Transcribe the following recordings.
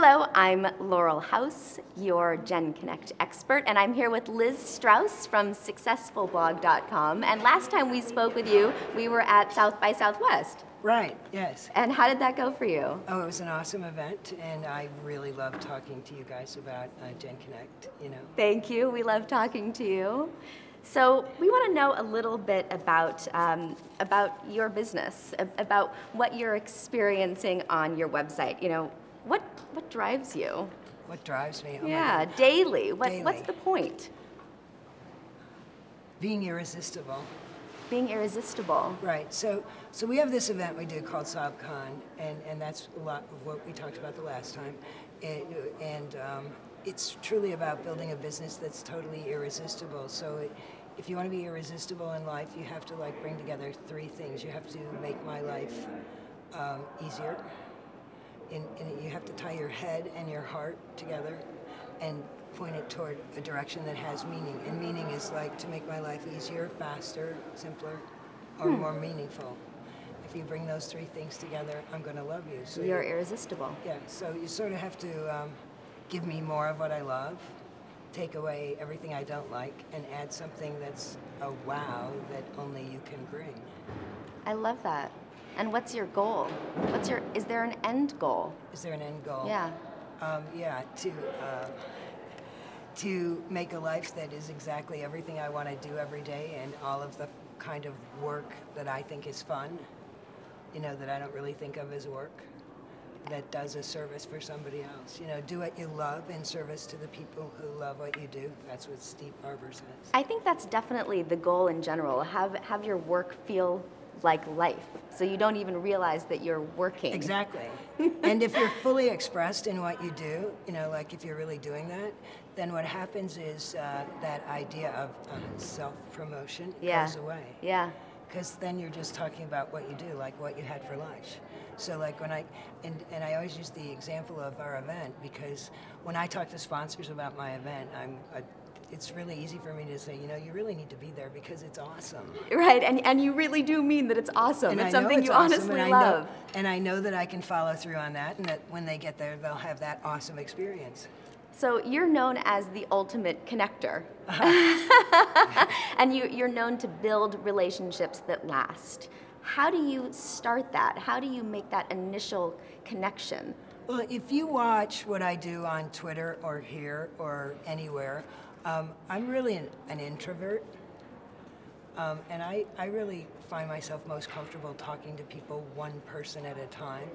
Hello, I'm Laurel House, your Gen Connect expert, and I'm here with Liz Strauss from SuccessfulBlog.com. And last time we spoke with you, we were at South by Southwest. Right, yes. And how did that go for you? Oh, it was an awesome event, and I really love talking to you guys about Gen Connect, you know. Thank you. We love talking to you. So we want to know a little bit about your business, about what you're experiencing on your website. You know, what drives you? What drives me? Oh yeah, daily. Daily. What's the point? Being irresistible. Being irresistible. Right. So we have this event we do called SobCon, and that's a lot of what we talked about the last time. It's truly about building a business that's totally irresistible. So if you want to be irresistible in life, you have to bring together three things. You have to make my life easier. You have to tie your head and your heart together and point it toward a direction that has meaning. And meaning is to make my life easier, faster, simpler, or more meaningful. If you bring those three things together, I'm going to love you. So you're irresistible. Yeah, so you sort of have to give me more of what I love, take away everything I don't like, and add something that's a wow that only you can bring. I love that. And what's your goal? Is there an end goal? Is there an end goal? Yeah. Yeah, to make a life that is exactly everything I want to do every day, and all of the kind of work that I think is fun, you know, that I don't really think of as work, that does a service for somebody else. You know, do what you love in service to the people who love what you do. That's what Steve Barber says. I think that's definitely the goal in general. Have your work feel like life, so you don't even realize that you're working. Exactly. And if you're fully expressed in what you do, you know, if you're really doing that, then what happens is that idea of self-promotion goes away. Yeah. Because then you're just talking about what you do, like what you had for lunch. So when I always use the example of our event, because when I talk to sponsors about my event, it's really easy for me to say, you know, you really need to be there because it's awesome. Right, and you really do mean that it's awesome. And it's something you honestly love. And I know that I can follow through on that, and that when they get there, they'll have that awesome experience. So you're known as the ultimate connector. And you're known to build relationships that last. How do you start that? How do you make that initial connection? Well, if you watch what I do on Twitter or here or anywhere, I'm really an introvert, and I really find myself most comfortable talking to people one person at a time.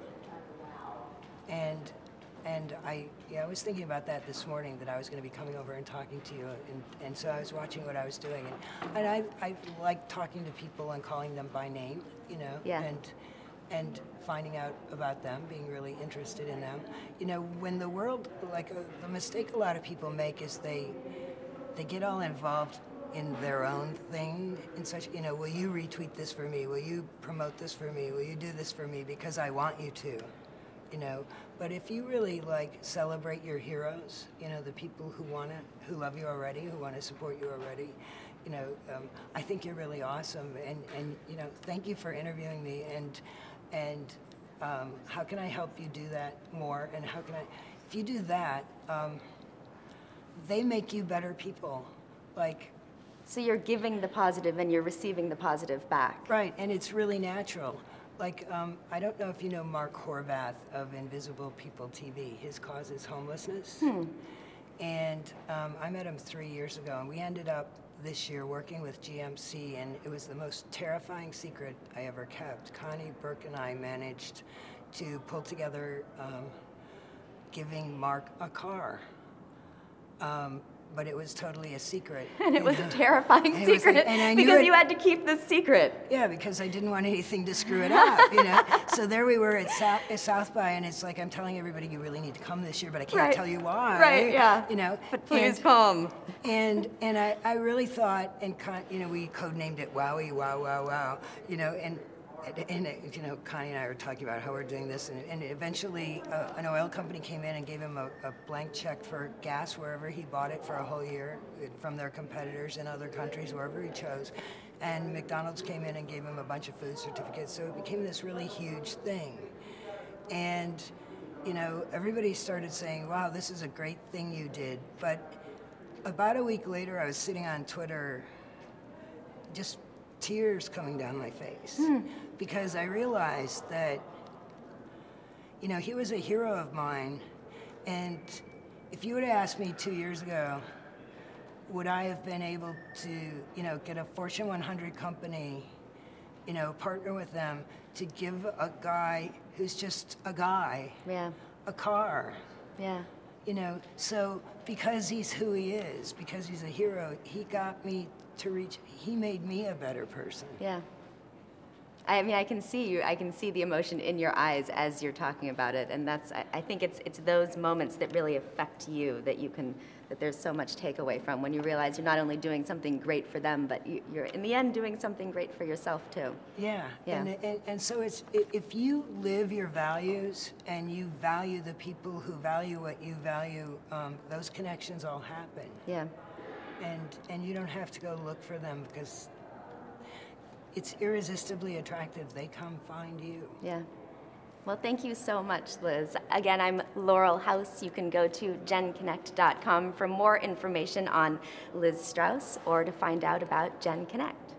And I was thinking about that this morning, that I was going to be coming over and talking to you, and so I was watching what I was doing, and I like talking to people and calling them by name, you know, and finding out about them, being really interested in them. You know, when the world, the mistake a lot of people make is they get all involved in their own thing, in such, you know, will you retweet this for me? Will you promote this for me? Will you do this for me because I want you to? You know, but if you really celebrate your heroes, you know, the people who love you already, who want to support you already, you know, I think you're really awesome, and you know, thank you for interviewing me, and how can I help you do that more, and how can if you do that, they make you better people, So you're giving the positive and you're receiving the positive back. Right, and it's really natural. I don't know if you know Mark Horvath of Invisible People TV. His cause is homelessness. And I met him 3 years ago, and we ended up this year working with GMC, and it was the most terrifying secret I ever kept. Connie Burke and I managed to pull together giving Mark a car. But it was totally a secret. And it was a terrifying secret because you had to keep this secret. Yeah, because I didn't want anything to screw it up, you know. So there we were at South by, and it's I'm telling everybody you really need to come this year, but I can't tell you why. Right, yeah. You know. But please come. And I really thought, and you know, we codenamed it Wowie, Wow, Wow, Wow, you know, and you know, Connie and I were talking about how we're doing this, and eventually an oil company came in and gave him a blank check for gas wherever he bought it for a whole year from their competitors in other countries, wherever he chose. And McDonald's came in and gave him a bunch of food certificates, so it became this really huge thing. And you know, everybody started saying, wow, this is a great thing you did. But about a week later, I was sitting on Twitter, just tears coming down my face, because I realized that, you know, he was a hero of mine, and if you would have asked me 2 years ago, would I have been able to, you know, get a Fortune 100 company, you know, partner with them to give a guy who's just a guy, a car, you know, so because he's who he is, because he's a hero, he got me to reach, he made me a better person. Yeah. I mean, I can see you. I can see the emotion in your eyes as you're talking about it, and that's. I think it's those moments that really affect you that you can. That there's so much takeaway from when you realize you're not only doing something great for them, but you're in the end doing something great for yourself too. Yeah. And so it's if you live your values and you value the people who value what you value, those connections all happen. Yeah. And you don't have to go look for them because it's irresistibly attractive. They come find you. Yeah. Well, thank you so much, Liz. Again, I'm Laurel House. You can go to genconnect.com for more information on Liz Strauss or to find out about Gen Connect.